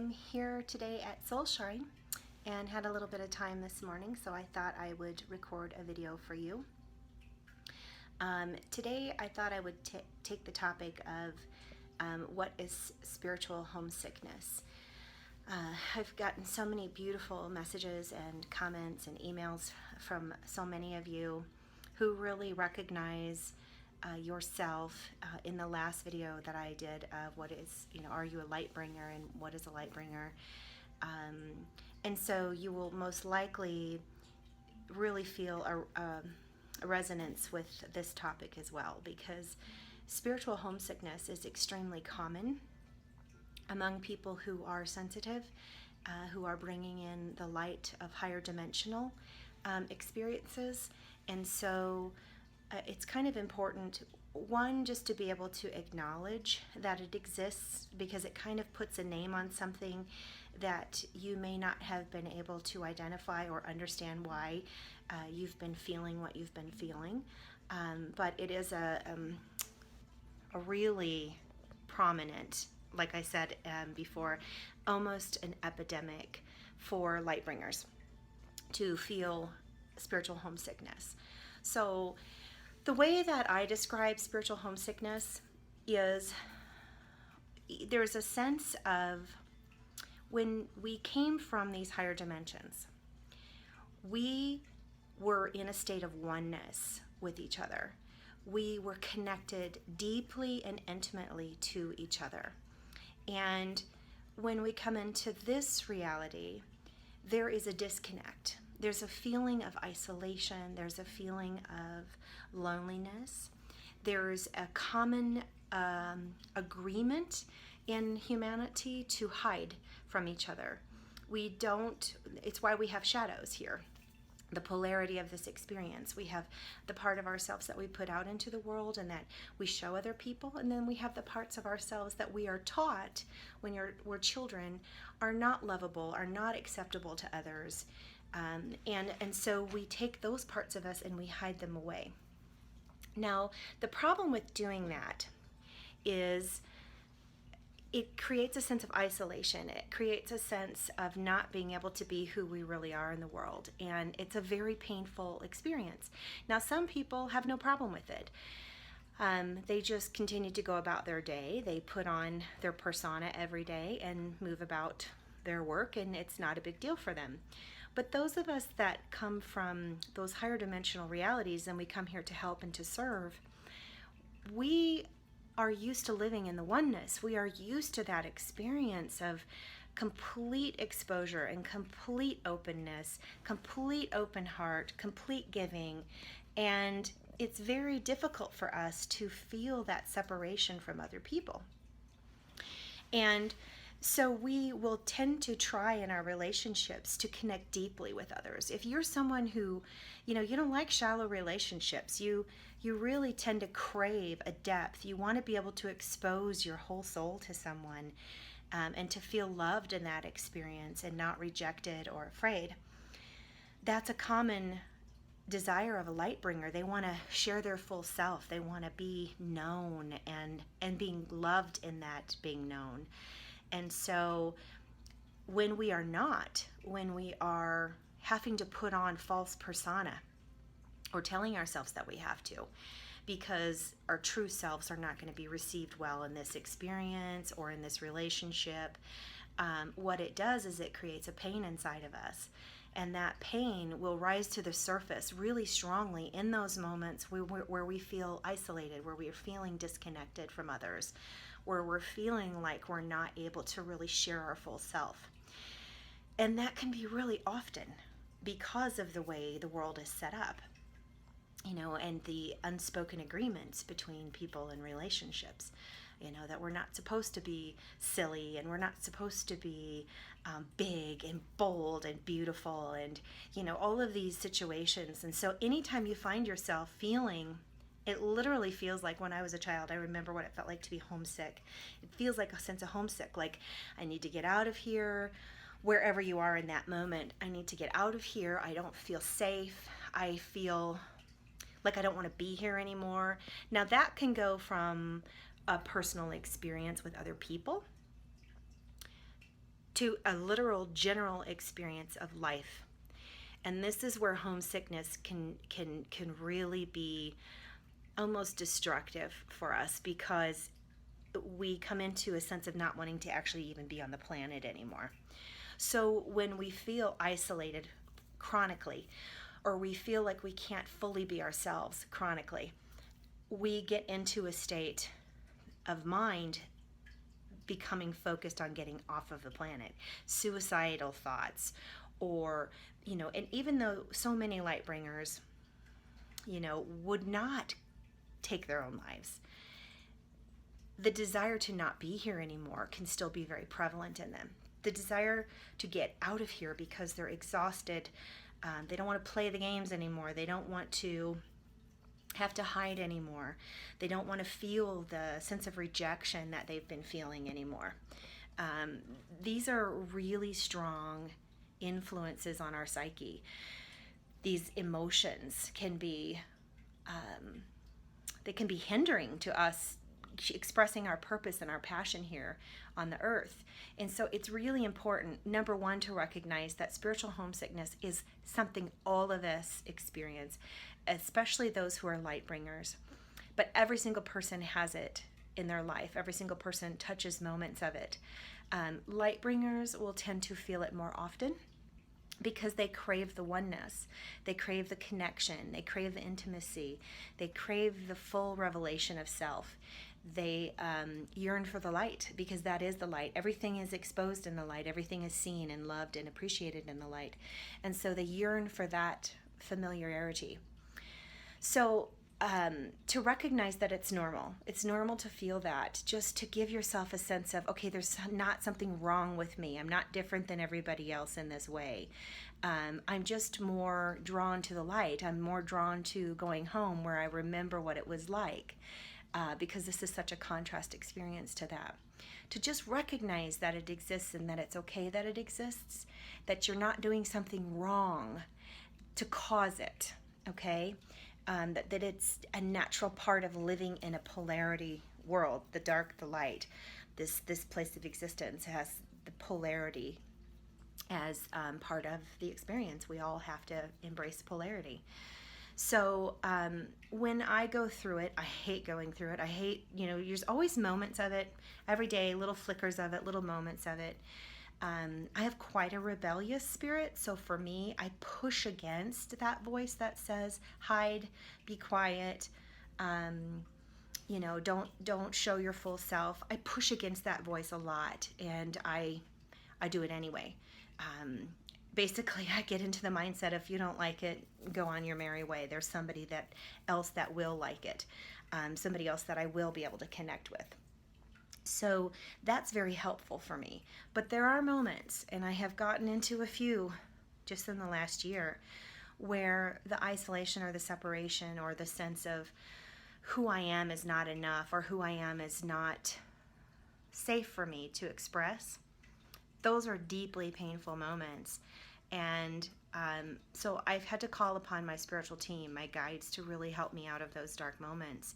I'm here today at Soulshine and had a little bit of time this morning, so I thought I would record a video for you. Today I thought I would take the topic of what is spiritual homesickness. I've gotten so many beautiful messages and comments and emails from so many of you who really recognize yourself in the last video that I did of what is, are you a light bringer and what is a light bringer? And so you will most likely really feel a resonance with this topic as well, because spiritual homesickness is extremely common among people who are sensitive, who are bringing in the light of higher dimensional experiences. And so it's kind of important, one, just to be able to acknowledge that it exists, because it kind of puts a name on something that you may not have been able to identify or understand why you've been feeling what you've been feeling. But it is a really prominent, like I said before, almost an epidemic for light bringers to feel spiritual homesickness. So the way that I describe spiritual homesickness is there's a sense of when we came from these higher dimensions, we were in a state of oneness with each other. We were connected deeply and intimately to each other. And when we come into this reality, there is a disconnect. There's a feeling of isolation. There's a feeling of loneliness. There's a common agreement in humanity to hide from each other. It's why we have shadows here. The polarity of this experience. We have the part of ourselves that we put out into the world and that we show other people, and then we have the parts of ourselves that we are taught when we're children are not lovable, are not acceptable to others. And so we take those parts of us and we hide them away. Now, the problem with doing that is it creates a sense of isolation. It creates a sense of not being able to be who we really are in the world. And it's a very painful experience. Now, some people have no problem with it. They just continue to go about their day. They put on their persona every day and move about their work, and it's not a big deal for them. But those of us that come from those higher dimensional realities and we come here to help and to serve, we are used to living in the oneness. We are used to that experience of complete exposure and complete openness, complete open heart, complete giving. And it's very difficult for us to feel that separation from other people. And so we will tend to try in our relationships to connect deeply with others. If you're someone who, you don't like shallow relationships, you really tend to crave a depth. You want to be able to expose your whole soul to someone and to feel loved in that experience and not rejected or afraid. That's a common desire of a light bringer. They want to share their full self. They want to be known and being loved in that being known. And so when we are having to put on false persona or telling ourselves that we have to, because our true selves are not going to be received well in this experience or in this relationship, what it does is it creates a pain inside of us. And that pain will rise to the surface really strongly in those moments where we feel isolated, where we are feeling disconnected from others, where we're feeling like we're not able to really share our full self. And that can be really often because of the way the world is set up, and the unspoken agreements between people in relationships, that we're not supposed to be silly and we're not supposed to be big and bold and beautiful and, all of these situations. And so anytime you find yourself feeling, it literally feels like when I was a child, I remember what it felt like to be homesick. It feels like a sense of homesick, like I need to get out of here. Wherever you are in that moment, I need to get out of here. I don't feel safe. I feel like I don't want to be here anymore. Now that can go from a personal experience with other people to a literal general experience of life. And this is where homesickness can really be almost destructive for us, because we come into a sense of not wanting to actually even be on the planet anymore. So when we feel isolated chronically, or we feel like we can't fully be ourselves chronically, we get into a state of mind becoming focused on getting off of the planet, suicidal thoughts, or, and even though so many light bringers, would not take their own lives, the desire to not be here anymore can still be very prevalent in them. The desire to get out of here because they're exhausted. They don't want to play the games anymore. They don't want to have to hide anymore. They don't want to feel the sense of rejection that they've been feeling anymore. These are really strong influences on our psyche. These emotions can be, they can be hindering to us expressing our purpose and our passion here on the earth. And so it's really important, number one, to recognize that spiritual homesickness is something all of us experience, especially those who are light bringers. But every single person has it in their life. Every single person touches moments of it. Light bringers will tend to feel it more often because they crave the oneness. They crave the connection. They crave the intimacy. They crave the full revelation of self. They yearn for the light, because that is the light. Everything is exposed in the light. Everything is seen and loved and appreciated in the light. And so they yearn for that familiarity. So to recognize that it's normal to feel that, just to give yourself a sense of, okay, there's not something wrong with me. I'm not different than everybody else in this way. I'm just more drawn to the light. I'm more drawn to going home where I remember what it was like. Because this is such a contrast experience to that. To just recognize that it exists and that it's okay that it exists, that you're not doing something wrong to cause it, okay? That it's a natural part of living in a polarity world, the dark, the light. This place of existence has the polarity as part of the experience. We all have to embrace polarity. So when I go through it, I hate going through it. I hate, there's always moments of it every day, little flickers of it, little moments of it. I have quite a rebellious spirit. So for me, I push against that voice that says, hide, be quiet, don't show your full self. I push against that voice a lot, and I do it anyway. Basically, I get into the mindset, if you don't like it, go on your merry way. There's somebody else that will like it, somebody else that I will be able to connect with. So that's very helpful for me. But there are moments, and I have gotten into a few just in the last year, where the isolation or the separation or the sense of who I am is not enough, or who I am is not safe for me to express. Those are deeply painful moments. And so I've had to call upon my spiritual team, my guides, to really help me out of those dark moments,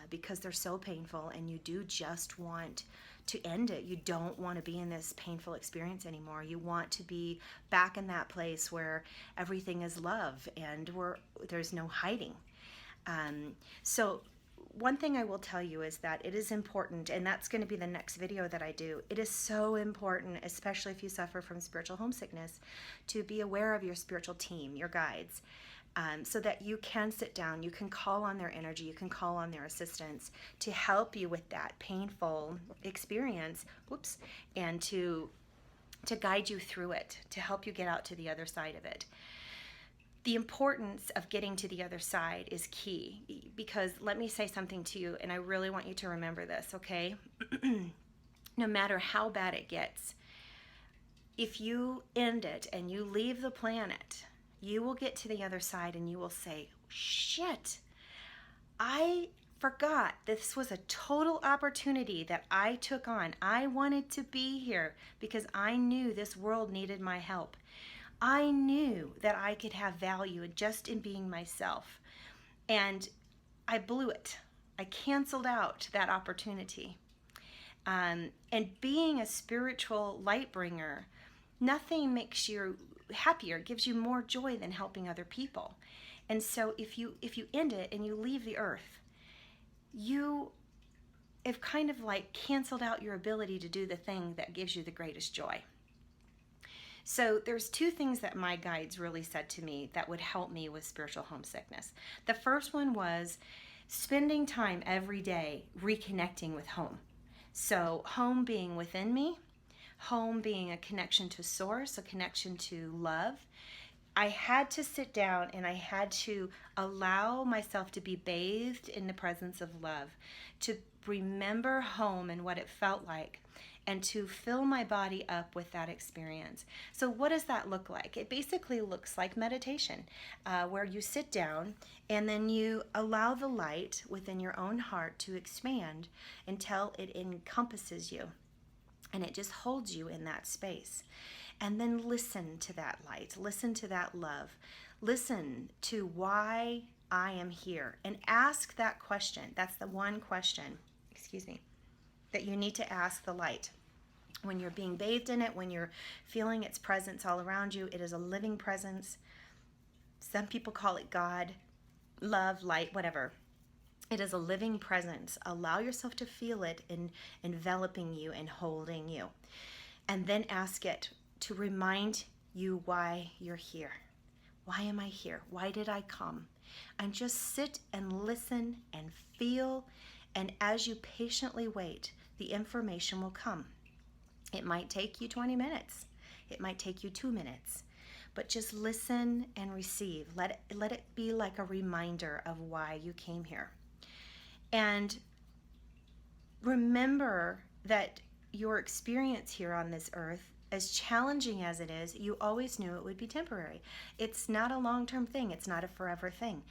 because they're so painful, and you do just want to end it. You don't want to be in this painful experience anymore. You want to be back in that place where everything is love and where there's no hiding. So one thing I will tell you is that it is important, and that's going to be the next video that I do. It is so important, especially if you suffer from spiritual homesickness, to be aware of your spiritual team, your guides, so that you can sit down, you can call on their energy, you can call on their assistance to help you with that painful experience, and to guide you through it, to help you get out to the other side of it. The importance of getting to the other side is key, because let me say something to you, and I really want you to remember this, okay? No matter how bad it gets, if you end it and you leave the planet, you will get to the other side and you will say, shit, I forgot this was a total opportunity that I took on. I wanted to be here because I knew this world needed my help. I knew that I could have value just in being myself, and I blew it. I canceled out that opportunity. And being a spiritual light bringer, nothing makes you happier, gives you more joy than helping other people. And so if you end it and you leave the earth, you have kind of like canceled out your ability to do the thing that gives you the greatest joy. So there's two things that my guides really said to me that would help me with spiritual homesickness. The first one was spending time every day reconnecting with home. So home being within me, home being a connection to source, a connection to love. I had to sit down and I had to allow myself to be bathed in the presence of love, to remember home and what it felt like, and to fill my body up with that experience. So what does that look like? It basically looks like meditation, where you sit down and then you allow the light within your own heart to expand until it encompasses you. And it just holds you in that space. And then listen to that light, listen to that love, listen to why I am here, and ask that question. That's the one question, that you need to ask the light. When you're being bathed in it, when you're feeling its presence all around you, it is a living presence. Some people call it God, love, light, whatever. It is a living presence. Allow yourself to feel it in enveloping you and holding you. And then ask it to remind you why you're here. Why am I here? Why did I come? And just sit and listen and feel. And as you patiently wait, the information will come. It might take you 20 minutes. It might take you 2 minutes. But just listen and receive. Let it be like a reminder of why you came here. And remember that your experience here on this earth, as challenging as it is, you always knew it would be temporary. It's not a long-term thing. It's not a forever thing.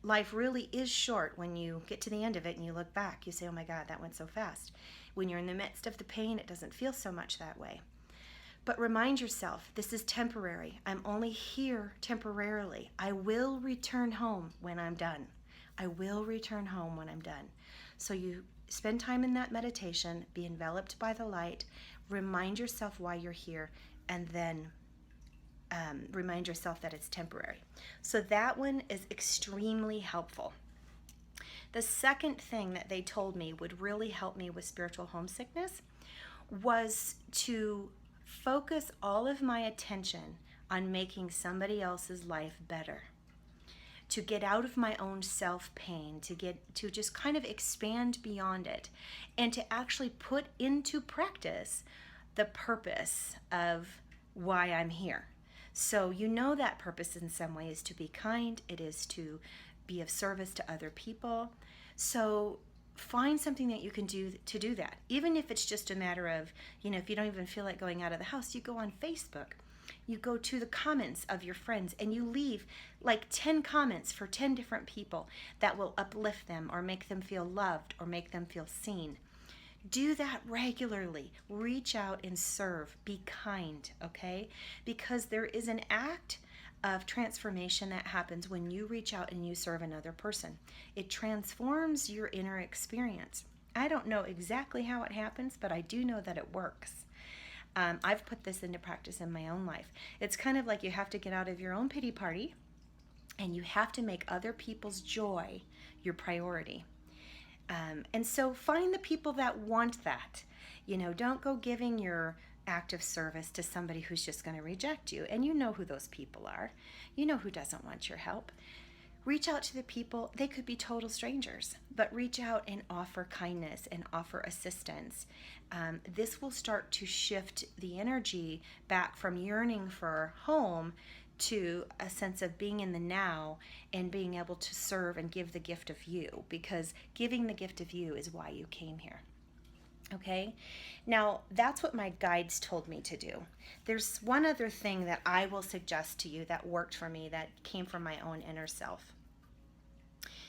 Life really is short. When you get to the end of it and you look back, you say, oh my God, that went so fast. When you're in the midst of the pain, it doesn't feel so much that way. But remind yourself, this is temporary. I'm only here temporarily. I will return home when I'm done. I will return home when I'm done. So you spend time in that meditation, be enveloped by the light, remind yourself why you're here, and then remind yourself that it's temporary. So that one is extremely helpful. The second thing that they told me would really help me with spiritual homesickness was to focus all of my attention on making somebody else's life better. To get out of my own self-pain, to just kind of expand beyond it, and to actually put into practice the purpose of why I'm here. So you know that purpose in some way is to be kind, it is to be of service to other people. So find something that you can do to do that. Even if it's just a matter of, if you don't even feel like going out of the house, you go on Facebook. You go to the comments of your friends and you leave like 10 comments for 10 different people that will uplift them or make them feel loved or make them feel seen. Do that regularly. Reach out and serve. Be kind, okay? Because there is an act of transformation that happens when you reach out and you serve another person. It transforms your inner experience. I don't know exactly how it happens, but I do know that it works. I've put this into practice in my own life. It's kind of like you have to get out of your own pity party and you have to make other people's joy your priority. And so find the people that want that. Don't go giving your act of service to somebody who's just going to reject you. And you know who those people are. You know who doesn't want your help. Reach out to the people. They could be total strangers, but reach out and offer kindness and offer assistance. This will start to shift the energy back from yearning for home to a sense of being in the now and being able to serve and give the gift of you, because giving the gift of you is why you came here. Okay? Now, that's what my guides told me to do. There's one other thing that I will suggest to you that worked for me, that came from my own inner self.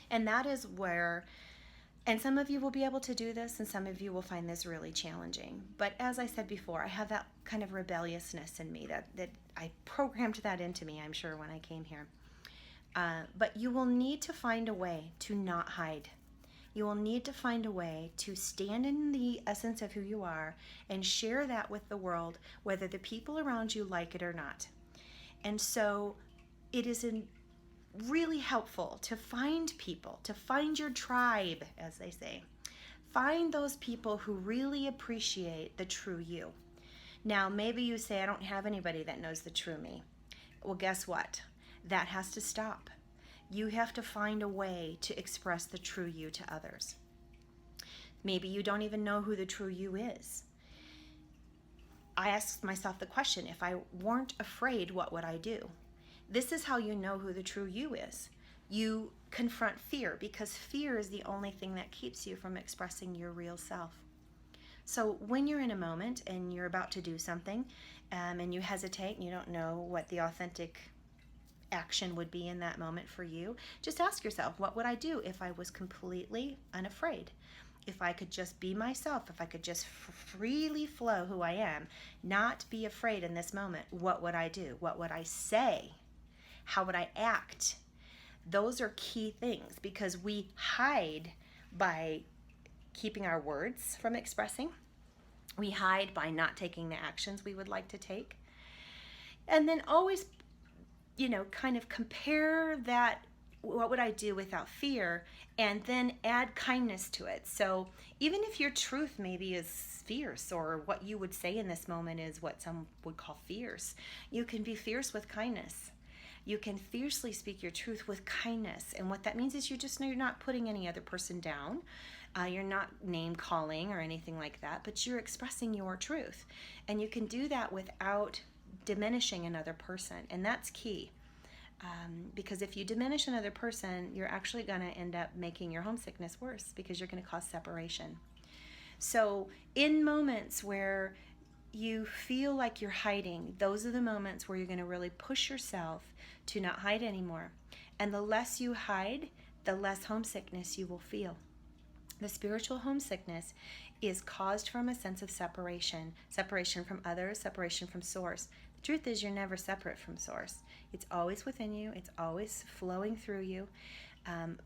And that is where, and some of you will be able to do this and some of you will find this really challenging. But as I said before, I have that kind of rebelliousness in me that I programmed that into me, I'm sure, when I came here. But you will need to find a way to not hide. You will need to find a way to stand in the essence of who you are and share that with the world, whether the people around you like it or not. And so it is really helpful to find people, to find your tribe, as they say. Find those people who really appreciate the true you. Now, maybe you say, I don't have anybody that knows the true me. Well, guess what? That has to stop. You have to find a way to express the true you to others. Maybe you don't even know who the true you is. I asked myself the question, if I weren't afraid, what would I do? This is how you know who the true you is. You confront fear, because fear is the only thing that keeps you from expressing your real self. So when you're in a moment and you're about to do something and you hesitate and you don't know what the authentic action would be in that moment for you, just ask yourself, what would I do if I was completely unafraid? If I could just be myself, if I could just freely flow who I am, not be afraid in this moment, what would I do? What would I say? How would I act? Those are key things, because we hide by keeping our words from expressing. We hide by not taking the actions we would like to take. And then always, kind of compare that, what would I do without fear, and then add kindness to it. So even if your truth maybe is fierce, or what you would say in this moment is what some would call fierce, you can be fierce with kindness. You can fiercely speak your truth with kindness. And what that means is you're not putting any other person down. You're not name calling or anything like that, but you're expressing your truth. And you can do that without diminishing another person. And that's key. Because if you diminish another person, you're actually going to end up making your homesickness worse, because you're going to cause separation. So in moments where you feel like you're hiding, those are the moments where you're going to really push yourself to not hide anymore. And the less you hide, the less homesickness you will feel. The spiritual homesickness is caused from a sense of separation from others, separation from source. The truth is, you're never separate from source. It's always within you. It's always flowing through you.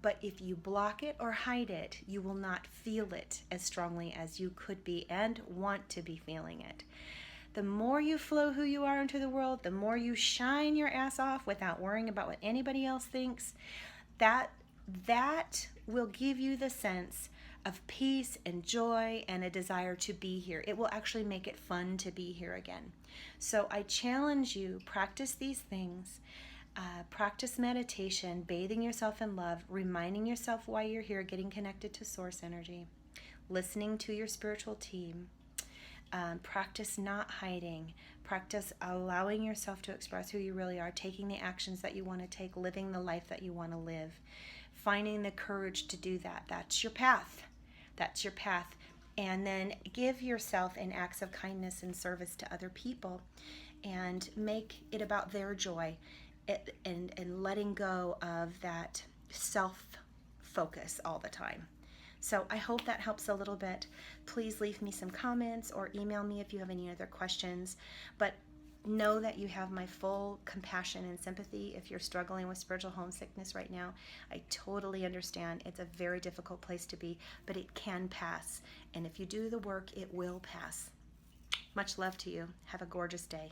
But if you block it or hide it, you will not feel it as strongly as you could be and want to be feeling it. The more you flow who you are into the world, the more you shine your ass off without worrying about what anybody else thinks, that will give you the sense of peace and joy and a desire to be here. It will actually make it fun to be here again. So I challenge you, practice these things. Practice meditation, bathing yourself in love, reminding yourself why you're here, getting connected to source energy, listening to your spiritual team. Practice not hiding. Practice allowing yourself to express who you really are, taking the actions that you want to take, living the life that you want to live, finding the courage to do that. That's your path. That's your path. And then give yourself in acts of kindness and service to other people, and make it about their joy, and letting go of that self-focus all the time. So I hope that helps a little bit. Please leave me some comments or email me if you have any other questions. But know that you have my full compassion and sympathy if you're struggling with spiritual homesickness right now. I totally understand. It's a very difficult place to be, but it can pass. And if you do the work, it will pass. Much love to you. Have a gorgeous day.